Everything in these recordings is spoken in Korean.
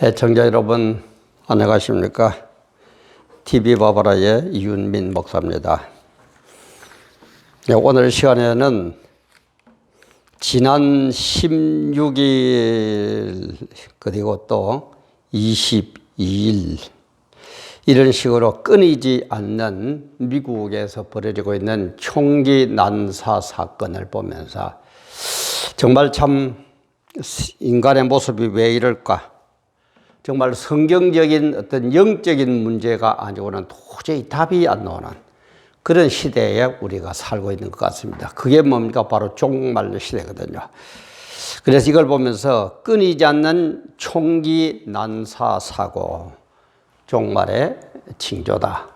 애청자 여러분 안녕하십니까? TV바바라의 이윤민 목사입니다. 오늘 시간에는 지난 16일 그리고 또 22일 이런 식으로 끊이지 않는 미국에서 벌어지고 있는 총기 난사 사건을 보면서 정말 참 인간의 모습이 왜 이럴까? 정말 성경적인 어떤 영적인 문제가 아니고는 도저히 답이 안 나오는 그런 시대에 우리가 살고 있는 것 같습니다. 그게 뭡니까? 바로 종말 시대거든요. 그래서 이걸 보면서 끊이지 않는 총기 난사 사고, 종말의 징조다.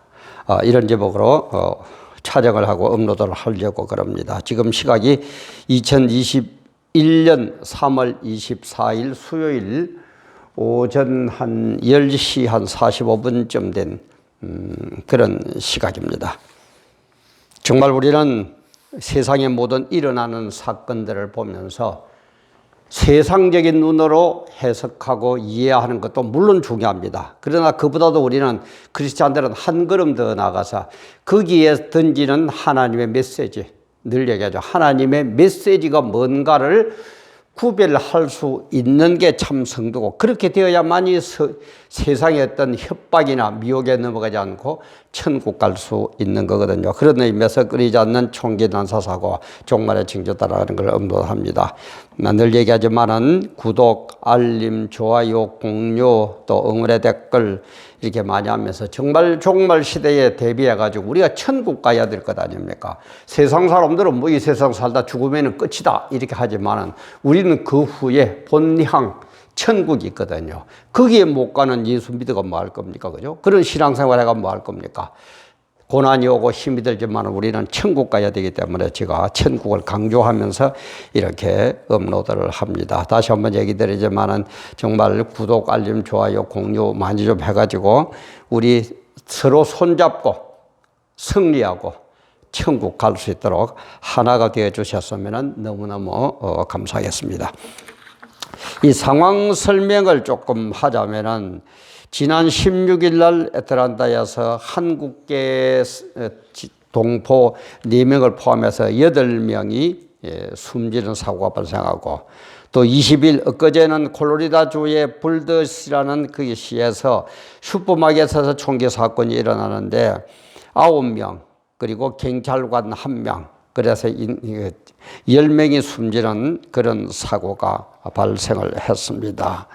이런 제목으로 촬영을 하고 업로드를 하려고 그럽니다. 지금 시각이 2021년 3월 24일 수요일 오전 한 10시 한 45분쯤 된 그런 시각입니다. 정말 우리는 세상의 모든 일어나는 사건들을 보면서 세상적인 눈으로 해석하고 이해하는 것도 물론 중요합니다. 그러나 그보다도 우리는 크리스찬들은 한 걸음 더 나가서 거기에 던지는 하나님의 메시지, 늘 얘기하죠. 하나님의 메시지가 뭔가를 구별할 수 있는 게 참 성도고, 그렇게 되어야만이 세상의 어떤 협박이나 미혹에 넘어가지 않고 천국 갈 수 있는 거거든요. 그런 의미에서 끊이지 않는 총기 난사 사고, 종말의 징조다라는 걸 언급합니다. 늘 얘기하지만은 구독, 알림, 좋아요, 공유, 또 응원의 댓글 이렇게 많이 하면서 정말 종말 시대에 대비해가지고 우리가 천국 가야 될 것 아닙니까? 세상 사람들은 뭐 이 세상 살다 죽으면 끝이다 이렇게 하지만은 우리는 그 후에 본향 천국이 있거든요. 거기에 못 가는 예수 믿어가 뭐 할 겁니까? 그죠? 그런 신앙생활 해가 뭐 할 겁니까? 고난이 오고 힘이 들지만 우리는 천국 가야 되기 때문에 제가 천국을 강조하면서 이렇게 업로드를 합니다. 다시 한번 얘기 드리지만은 정말 구독, 알림, 좋아요, 공유 많이 좀 해가지고 우리 서로 손잡고 승리하고 천국 갈 수 있도록 하나가 되어 주셨으면 너무너무 감사하겠습니다. 이 상황 설명을 조금 하자면은 지난 16일 날 애틀란타에서 한국계 동포 4명을 포함해서 8명이 숨지는 사고가 발생하고, 또 20일 엊그제는 콜로리다주의 불더시라는 그 시에서 슈퍼마켓에서 총기 사건이 일어나는데 9명 그리고 경찰관 1명, 그래서 10명이 숨지는 그런 사고가 발생을 했습니다.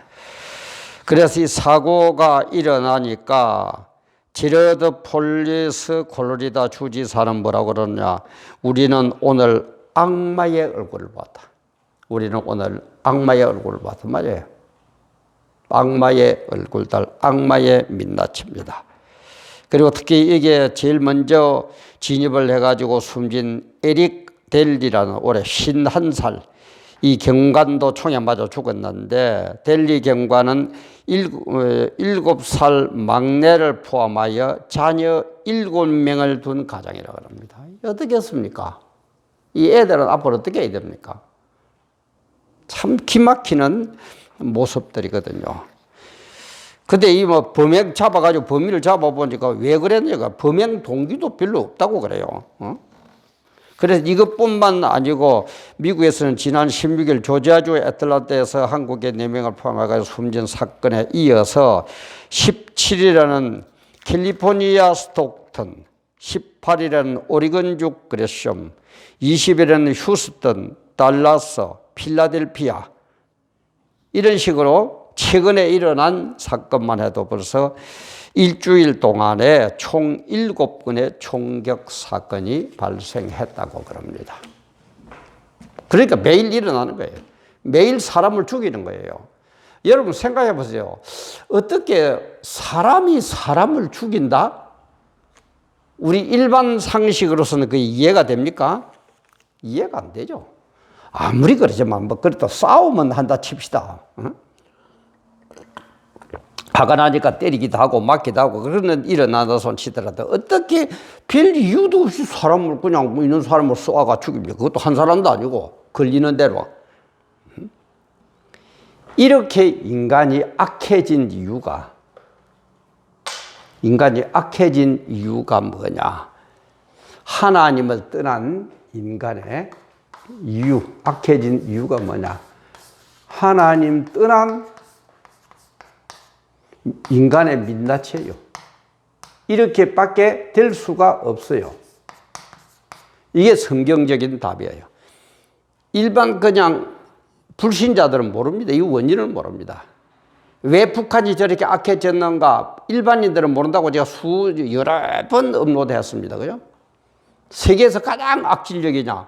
그래서 이 사고가 일어나니까 제러드 폴리스 콜로리다 주지사는 뭐라고 그러냐? 우리는 오늘 악마의 얼굴을 봤다. 우리는 오늘 악마의 얼굴을 봤다 말이에요. 악마의 얼굴들, 악마의 민낯입니다. 그리고 특히 이게 제일 먼저 진입을 해가지고 숨진 에릭 델리라는 올해 51살 이 경관도 총에 맞아 죽었는데, 델리 경관은 7살 막내를 포함하여 자녀 7명을 둔 가정이라고 합니다. 어떻게 했습니까? 이 애들은 앞으로 어떻게 해야 됩니까? 참 기막히는 모습들이거든요. 근데 이 뭐 범행 잡아가지고 범인을 잡아보니까 왜 그랬냐가 범행 동기도 별로 없다고 그래요. 그래서 이것뿐만 아니고 미국에서는 지난 16일 조지아주 애틀란타에서 한국의 4명을 포함해서 숨진 사건에 이어서 17일에는 캘리포니아 스톡턴, 18일에는 오리건주 그레셴, 20일에는 휴스턴, 달라스, 필라델피아 이런 식으로 최근에 일어난 사건만 해도 벌써 일주일 동안에 총 7건의 총격 사건이 발생했다고 그럽니다. 그러니까 매일 일어나는 거예요. 매일 사람을 죽이는 거예요. 여러분 생각해 보세요. 어떻게 사람이 사람을 죽인다? 우리 일반 상식으로서는 그게 이해가 됩니까? 이해가 안 되죠. 아무리 그러지만 뭐 그래도 싸우면 한다 칩시다. 응? 화가 나니까 때리기도 하고 맞기도 하고 그러는 일어나다 손 치더라도 어떻게 별 이유도 없이 사람을 그냥 있는 사람을 쏘아가 죽입니까? 그것도 한 사람도 아니고 걸리는 대로. 이렇게 인간이 악해진 이유가 뭐냐? 하나님을 떠난 인간의 이유, 악해진 이유가 뭐냐? 하나님 떠난 인간의 민낯이에요. 이렇게밖에 될 수가 없어요. 이게 성경적인 답이에요. 일반 그냥 불신자들은 모릅니다. 이 원인을 모릅니다. 왜 북한이 저렇게 악해졌는가 일반인들은 모른다고 제가 여러 번 업로드했습니다. 그죠? 세계에서 가장 악질적이냐?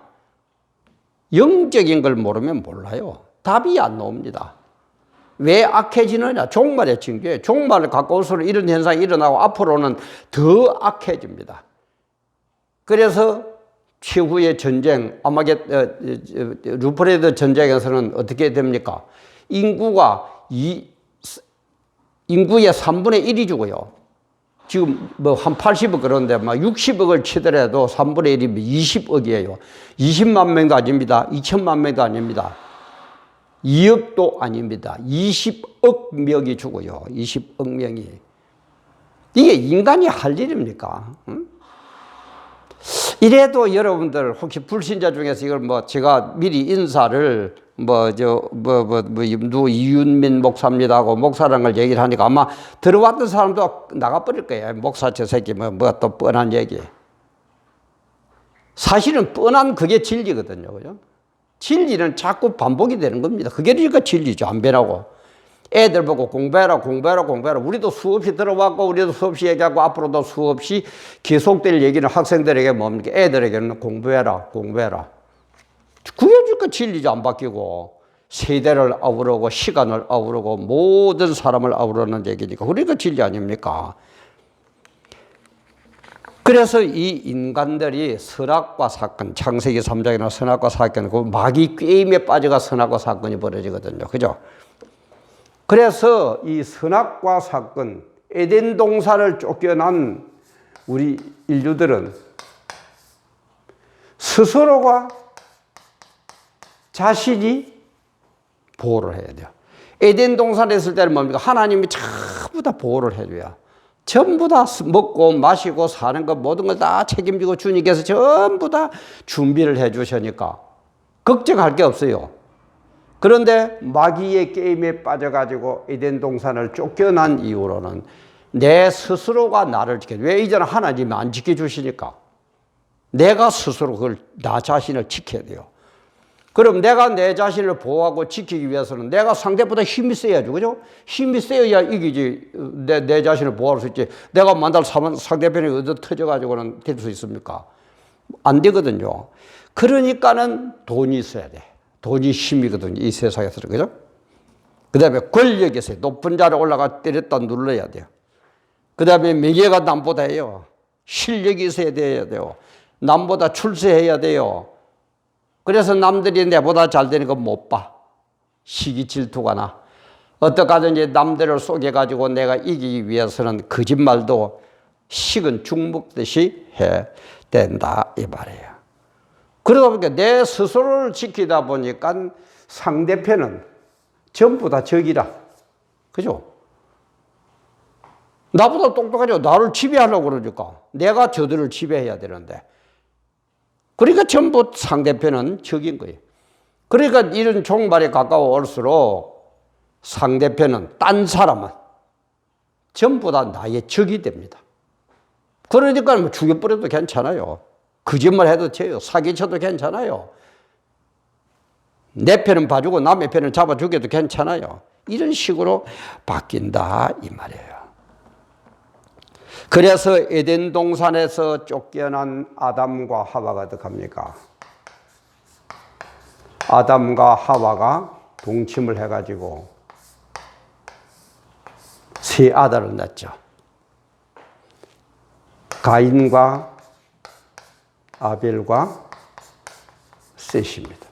영적인 걸 모르면 몰라요. 답이 안 나옵니다. 왜 악해지느냐? 종말의 징조예요. 종말을 가까울수록 이런 현상이 일어나고 앞으로는 더 악해집니다. 그래서 최후의 전쟁, 루프레드 전쟁에서는 어떻게 됩니까? 인구의 3분의 1이 죽어요. 지금 뭐 한 80억 그런데 막 60억을 치더라도 3분의 1이면 20억이에요. 20만 명도 아닙니다. 2천만 명도 아닙니다. 2억도 아닙니다. 20억 명이 죽어요. 20억 명이. 이게 인간이 할 일입니까? 응? 이래도 여러분들 혹시 불신자 중에서 이걸 뭐 제가 미리 인사를 이윤민 목사입니다 하고 목사라는 걸 얘기를 하니까 아마 들어왔던 사람도 나가버릴 거예요. 목사 저 새끼 뭐 또 뻔한 얘기. 사실은 뻔한 그게 진리거든요. 그죠? 진리는 자꾸 반복이 되는 겁니다. 그게 그러니까 진리죠. 안 변하고. 애들 보고 공부해라. 우리도 수없이 들어왔고 우리도 수없이 얘기하고 앞으로도 수없이 계속될 얘기는 학생들에게 뭡니까? 애들에게는 공부해라. 그게 그러니까 진리죠. 안 바뀌고. 세대를 아우르고 시간을 아우르고 모든 사람을 아우르는 얘기니까. 그러니까 진리 아닙니까? 그래서 이 인간들이 선악과 사건, 창세기 3장이나 선악과 사건, 그 마귀 게임에 빠져가 선악과 사건이 벌어지거든요. 그죠? 그래서 이 선악과 사건, 에덴 동산을 쫓겨난 우리 인류들은 스스로가 자신이 보호를 해야 돼요. 에덴 동산에 있을 때는 뭡니까? 하나님이 전부 다 보호를 해줘야. 전부 다 먹고 마시고 사는 것 모든 걸 다 책임지고 주님께서 전부 다 준비를 해 주시니까 걱정할 게 없어요. 그런데 마귀의 게임에 빠져가지고 에덴 동산을 쫓겨난 이후로는 내 스스로가 나를 지켜. 왜 이제는 하나님이 안 지켜주시니까. 내가 스스로 그걸 나 자신을 지켜야 돼요. 그럼 내가 내 자신을 보호하고 지키기 위해서는 내가 상대보다 힘이 세야죠. 그죠? 힘이 세야 이기지. 내 자신을 보호할 수 있지. 내가 만날 상대편이 얻어 터져가지고는 될 수 있습니까? 안 되거든요. 그러니까는 돈이 있어야 돼. 돈이 힘이거든요. 이 세상에서. 그죠? 그 다음에 권력이 있어요. 높은 자리에 올라가 때렸다 눌러야 돼요. 그 다음에 명예가 남보다 해요. 실력이 있어야 돼요. 남보다 출세해야 돼요. 그래서 남들이 내보다 잘 되는 거 못 봐. 시기 질투가 나. 어떡하든지 남들을 속여가지고 내가 이기기 위해서는 거짓말도 식은 죽 먹듯이 해야 된다 이 말이에요. 그러다 보니까 내 스스로를 지키다 보니까 상대편은 전부 다 적이라. 그죠? 나보다 똑똑하죠. 나를 지배하려고 그러니까. 내가 저들을 지배해야 되는데. 그러니까 전부 상대편은 적인 거예요. 그러니까 이런 종말에 가까워올수록 상대편은, 딴 사람은 전부 다 나의 적이 됩니다. 그러니까 뭐 죽여버려도 괜찮아요. 거짓말 해도 돼요. 사기쳐도 괜찮아요. 내 편은 봐주고 남의 편을 잡아 죽여도 괜찮아요. 이런 식으로 바뀐다 이 말이에요. 그래서 에덴 동산에서 쫓겨난 아담과 하와가 어떡합니까? 아담과 하와가 동침을 해가지고 세 아들을 낳죠. 가인과 아벨과 셋입니다.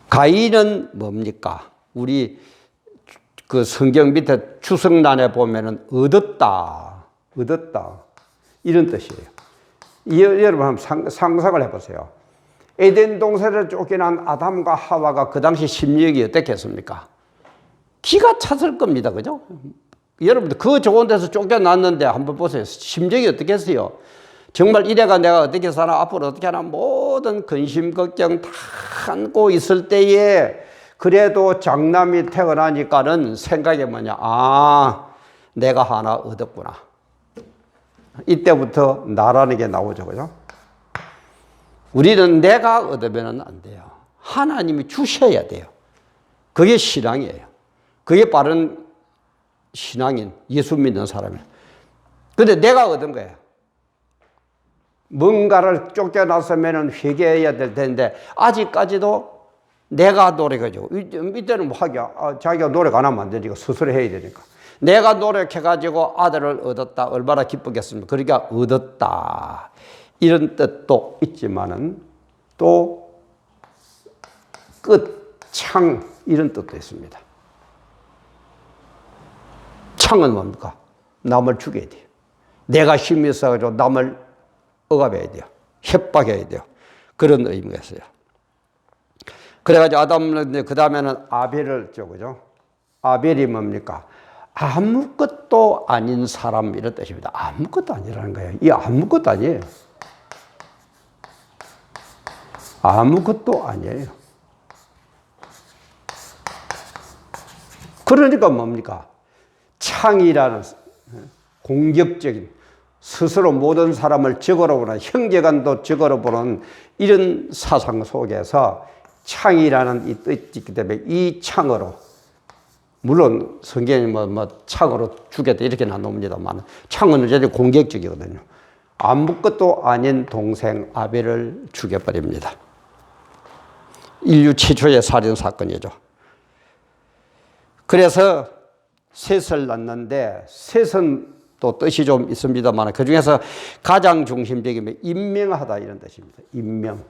가인은 뭡니까? 우리 그 성경 밑에 추석란에 보면은 얻었다 이런 뜻이에요. 여러분 한번 상상을 해보세요. 에덴 동산에서 쫓겨난 아담과 하와가 그 당시 심력이 어땠겠습니까? 기가 찼을 겁니다. 그죠? 여러분들 그 좋은 데서 쫓겨났는데 한번 보세요. 심정이 어떻겠어요? 정말 이래가 내가 어떻게 사나, 앞으로 어떻게 하나, 모든 근심 걱정 다 안고 있을 때에 그래도 장남이 태어나니까는 생각이 뭐냐, 아, 내가 하나 얻었구나. 이때부터 나라는 게 나오죠. 그죠? 우리는 내가 얻으면 안 돼요. 하나님이 주셔야 돼요. 그게 신앙이에요. 그게 바른 신앙인, 예수 믿는 사람이에요. 근데 내가 얻은 거예요. 뭔가를 쫓겨났으면 회개해야 될 텐데, 아직까지도 내가 노력해가지고, 이때는 뭐 하기야, 자기가 노력 안 하면 안 되니까, 스스로 해야 되니까. 내가 노력해가지고 아들을 얻었다. 얼마나 기쁘겠습니까? 그러니까 얻었다. 이런 뜻도 있지만은 또 끝, 창, 이런 뜻도 있습니다. 창은 뭡니까? 남을 죽여야 돼요. 내가 힘이 있어가지고 남을 억압해야 돼요. 협박해야 돼요. 그런 의미가 있어요. 그래가지고 아담은 그 다음에는 아벨을 그죠? 아벨이 뭡니까? 아무것도 아닌 사람 이런 뜻입니다. 아무것도 아니라는 거예요. 이 아무것도 아니에요. 아무것도 아니에요. 그러니까 뭡니까? 창이라는 공격적인 스스로 모든 사람을 적으로 보는 형제간도 적으로 보는 이런 사상 속에서 창이라는 이 뜻이 있기 때문에 이 창으로 물론 성경이 뭐 창으로 죽였다 이렇게 나눕니다만 창은 이제 공격적이거든요. 아무것도 아닌 동생 아벨을 죽여버립니다. 인류 최초의 살인 사건이죠. 그래서 셋을 낳는데 셋은 또 뜻이 좀 있습니다만 그 중에서 가장 중심적인 게 임명하다 이런 뜻입니다. 임명.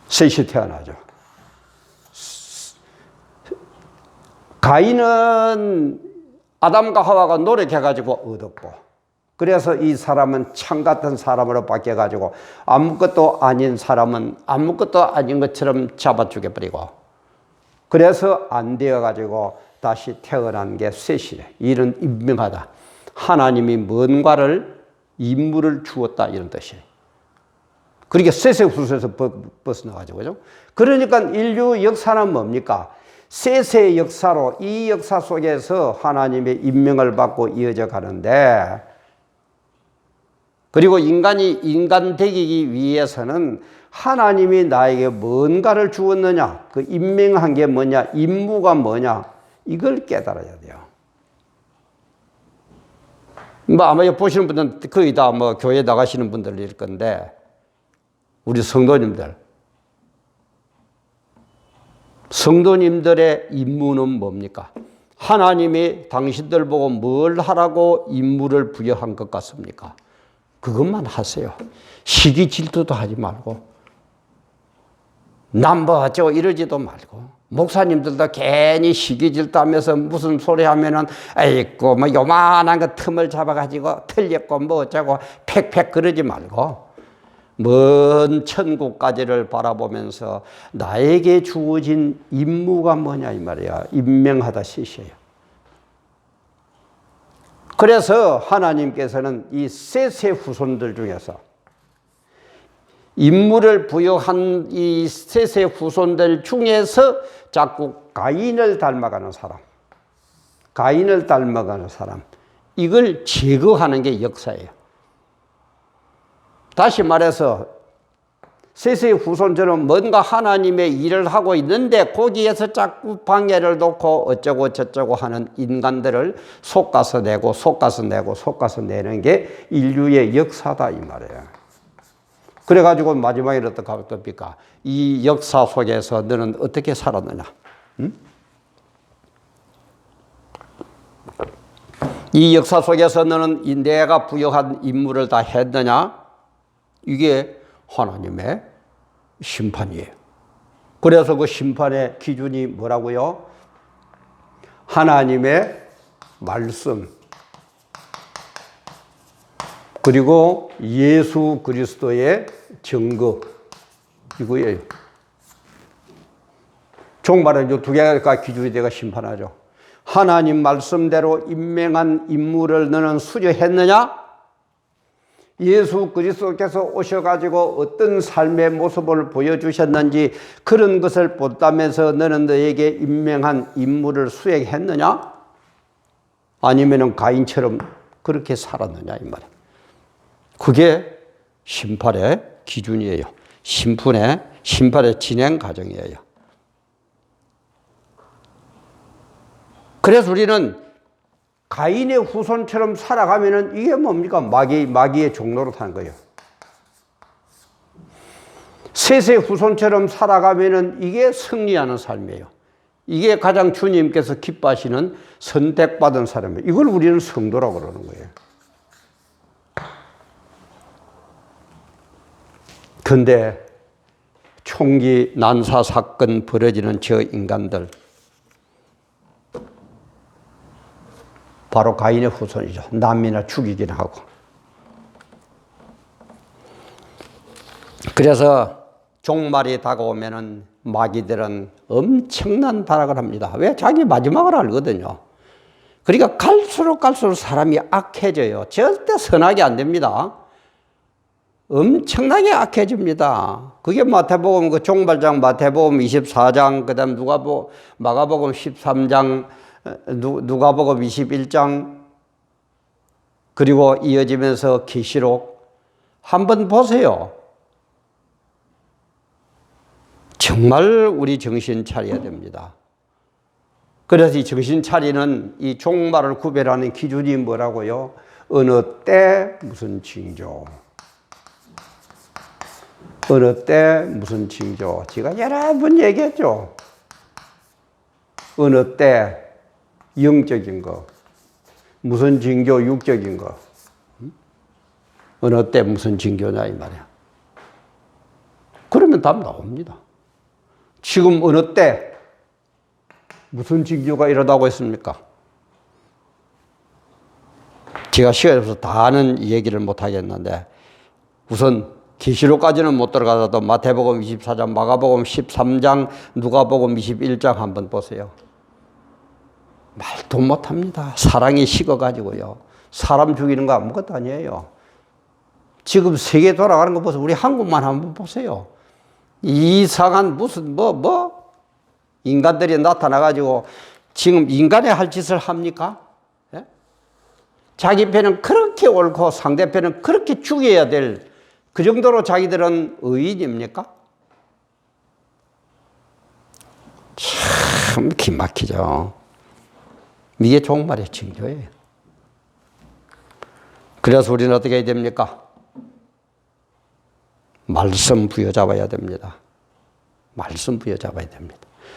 셋이 태어나죠. 가인은 아담과 하와가 노력해가지고 얻었고 그래서 이 사람은 창 같은 사람으로 바뀌어가지고 아무것도 아닌 사람은 아무것도 아닌 것처럼 잡아 죽여버리고 그래서 안 되어가지고 다시 태어난 게 셋이래. 이런 임명하다. 하나님이 뭔가를 임무를 주었다 이런 뜻이에요. 그러니까 셋의 후손에서 벗어나가지고 그죠? 그러니까 인류 역사는 뭡니까? 셋의 역사로 이 역사 속에서 하나님의 임명을 받고 이어져 가는데 그리고 인간이 인간 되기 위해서는 하나님이 나에게 뭔가를 주었느냐, 그 임명한 게 뭐냐, 임무가 뭐냐, 이걸 깨달아야 돼요. 뭐 아마 보시는 분들은 거의 다 뭐 교회 나가시는 분들일 건데, 우리 성도님들의 임무는 뭡니까? 하나님이 당신들 보고 뭘 하라고 임무를 부여한 것 같습니까? 그것만 하세요. 시기 질투도 하지 말고 남 뭐 어쩌고 이러지도 말고 목사님들도 괜히 시기 질투하면서 무슨 소리 하면은 아이고 뭐 요만한 거 틈을 잡아가지고 틀렸고 뭐 어쩌고 팩팩 그러지 말고 먼 천국까지를 바라보면서 나에게 주어진 임무가 뭐냐 이 말이야. 임명하다 셋이에요. 그래서 하나님께서는 이 셋의 후손들 중에서 임무를 부여한 이 셋의 후손들 중에서 자꾸 가인을 닮아가는 사람, 가인을 닮아가는 사람, 이걸 제거하는 게 역사예요. 다시 말해서 셋의 후손처럼 뭔가 하나님의 일을 하고 있는데 거기에서 자꾸 방해를 놓고 어쩌고 저쩌고 하는 인간들을 속가서 내고 속가서 내고 속가서 내는 게 인류의 역사다 이 말이에요. 그래가지고 마지막에 어떻게 할 겁니까? 이 역사 속에서 너는 어떻게 살았느냐? 응? 이 역사 속에서 너는 내가 부여한 임무를 다 했느냐? 이게 하나님의 심판이에요. 그래서 그 심판의 기준이 뭐라고요? 하나님의 말씀, 그리고 예수 그리스도의 증거, 이거예요. 종말은 이 두 개가 기준이 되어 심판하죠. 하나님 말씀대로 임명한 임무를 너는 수료했느냐? 예수 그리스도께서 오셔가지고 어떤 삶의 모습을 보여주셨는지 그런 것을 본다면서 너는 너에게 임명한 임무를 수행했느냐? 아니면은 가인처럼 그렇게 살았느냐 이 말이에요. 그게 심판의 기준이에요. 심판의 진행 과정이에요. 그래서 우리는 가인의 후손처럼 살아가면은 이게 뭡니까? 마귀의 종로로 타는 거예요. 셋의 후손처럼 살아가면은 이게 승리하는 삶이에요. 이게 가장 주님께서 기뻐하시는 선택받은 사람이에요. 이걸 우리는 성도라고 그러는 거예요. 그런데 총기 난사 사건 벌어지는 저 인간들, 바로 가인의 후손이죠. 남이나 죽이긴 하고. 그래서 종말이 다가오면은 마귀들은 엄청난 발악을 합니다. 왜? 자기 마지막을 알거든요. 그러니까 갈수록 사람이 악해져요. 절대 선하게 안 됩니다. 엄청나게 악해집니다. 그게 마태복음 그 종말장 마태복음 24장, 그 다음 마가복음 13장, 누가복음 21장, 그리고 이어지면서 계시록 한번 보세요. 정말 우리 정신 차려야 됩니다. 그래서 이 정신 차리는 이 종말을 구별하는 기준이 뭐라고요? 어느 때 무슨 징조, 어느 때 무슨 징조. 제가 여러 번 얘기했죠. 어느 때 영적인 거, 무슨 징조 육적인 거. 어느 때 무슨 징조냐 이 말이야. 그러면 답 나옵니다. 지금 어느 때 무슨 징조가 일어나고 있습니까? 제가 시간이 없어서 다 아는 얘기를 못 하겠는데, 우선 계시록까지는 못 들어가도 마태복음 24장, 마가복음 13장, 누가복음 21장 한번 보세요. 말도 못합니다. 사랑이 식어가지고요. 사람 죽이는 거 아무것도 아니에요. 지금 세계 돌아가는 거 보세요. 우리 한국만 한번 보세요. 이상한 무슨 인간들이 나타나가지고 지금 인간의 할 짓을 합니까? 예? 자기 편은 그렇게 옳고 상대편은 그렇게 죽여야 될 그 정도로 자기들은 의인입니까? 참 기막히죠. 이게 종말의 징조예요. 그래서 우리는 어떻게 해야 됩니까? 말씀 부여잡아야 됩니다. 말씀 부여잡아야 됩니다.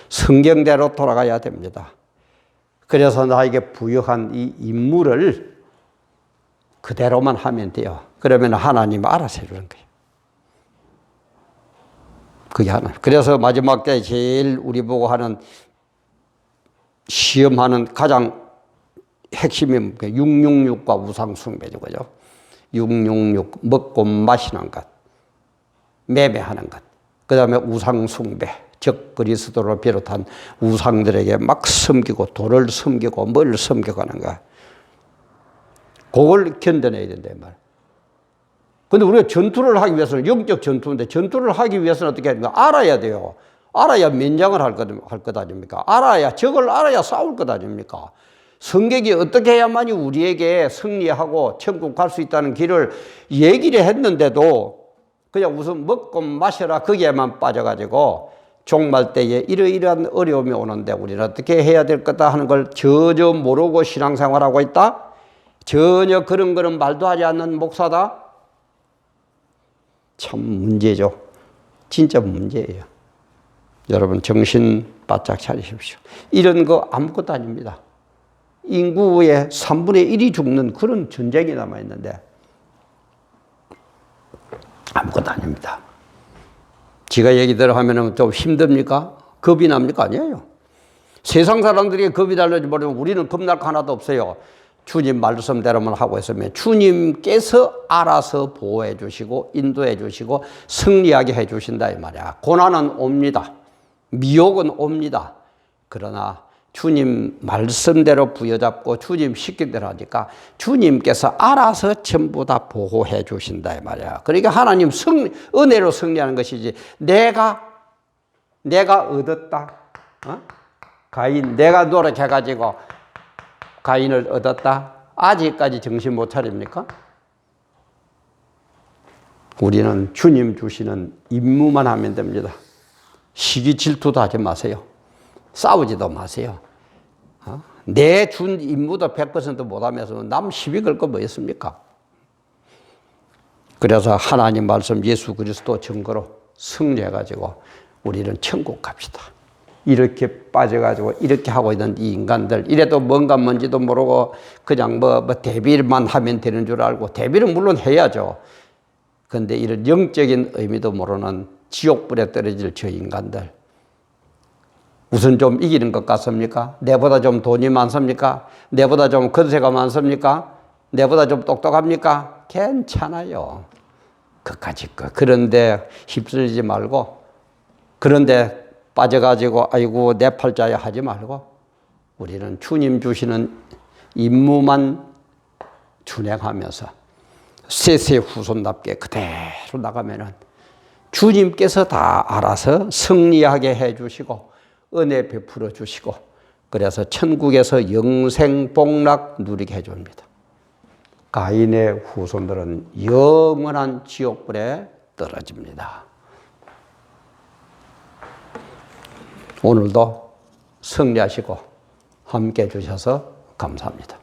성경대로 돌아가야 됩니다. 그래서 나에게 부여한 이 임무를 그대로만 하면 돼요. 그러면 하나님 알아서 해주는 거예요. 그게 하나. 그래서 마지막 때 제일 우리 보고 하는 시험하는 가장 핵심이 666과 우상숭배죠. 그죠? 666, 먹고 마시는 것, 매매하는 것. 그 다음에 우상숭배, 즉 그리스도를 비롯한 우상들에게 막 섬기고 돌을 섬기고 뭘 섬겨가는 거. 그걸 견뎌내야 된다 이 말. 근데 우리가 전투를 하기 위해서는 영적 전투인데 전투를 하기 위해서는 어떻게 해야 됩니까? 알아야 돼요. 알아야 면장을 할 것 아닙니까? 적을 알아야 싸울 것 아닙니까? 성경이 어떻게 해야만이 우리에게 승리하고 천국 갈 수 있다는 길을 얘기를 했는데도 그냥 우선 먹고 마셔라 거기에만 빠져가지고 종말 때에 이러이러한 어려움이 오는데 우리는 어떻게 해야 될 거다 하는 걸 전혀 모르고 신앙생활하고 있다? 전혀 그런 거는 말도 하지 않는 목사다? 참 문제죠. 진짜 문제예요. 여러분 정신 바짝 차리십시오. 이런 거 아무것도 아닙니다. 인구의 3분의 1이 죽는 그런 전쟁이 남아있는데 아무것도 아닙니다. 지가 얘기대로 하면 좀 힘듭니까? 겁이 납니까? 아니에요. 세상 사람들이 겁이 달는지 모르면 우리는 겁날 거 하나도 없어요. 주님 말씀대로만 하고 있으면 주님께서 알아서 보호해 주시고 인도해 주시고 승리하게 해 주신다 이 말이야. 고난은 옵니다. 미혹은 옵니다. 그러나 주님 말씀대로 부여잡고 주님 시키대로 하니까 주님께서 알아서 전부 다 보호해 주신다 이 말이야. 그러니까 하나님 은혜로 승리하는 것이지 내가 얻었다. 가인 내가 노력해가지고 가인을 얻었다. 아직까지 정신 못 차립니까? 우리는 주님 주시는 임무만 하면 됩니다. 시기 질투도 하지 마세요. 싸우지도 마세요. 내 준 임무도 100% 못하면서 남 시비 걸 거 뭐 있습니까? 그래서 하나님 말씀 예수 그리스도 증거로 승리해가지고 우리는 천국 갑시다. 이렇게 빠져가지고 이렇게 하고 있는 이 인간들 이래도 뭔지도 모르고 그냥 뭐 대비만 하면 되는 줄 알고 대비는 물론 해야죠. 그런데 이런 영적인 의미도 모르는 지옥불에 떨어질 저 인간들 무슨 좀 이기는 것 같습니까? 내보다 좀 돈이 많습니까? 내보다 좀 건세가 많습니까? 내보다 좀 똑똑합니까? 괜찮아요. 그까짓 거. 그런데 휩쓸리지 말고 그런데 빠져가지고 아이고 내 팔자야 하지 말고 우리는 주님 주시는 임무만 준행하면서 세세 후손답게 그대로 나가면은 주님께서 다 알아서 승리하게 해주시고 은혜 베풀어 주시고 그래서 천국에서 영생 복락 누리게 해줍니다. 가인의 후손들은 영원한 지옥불에 떨어집니다. 오늘도 승리하시고 함께 해주셔서 감사합니다.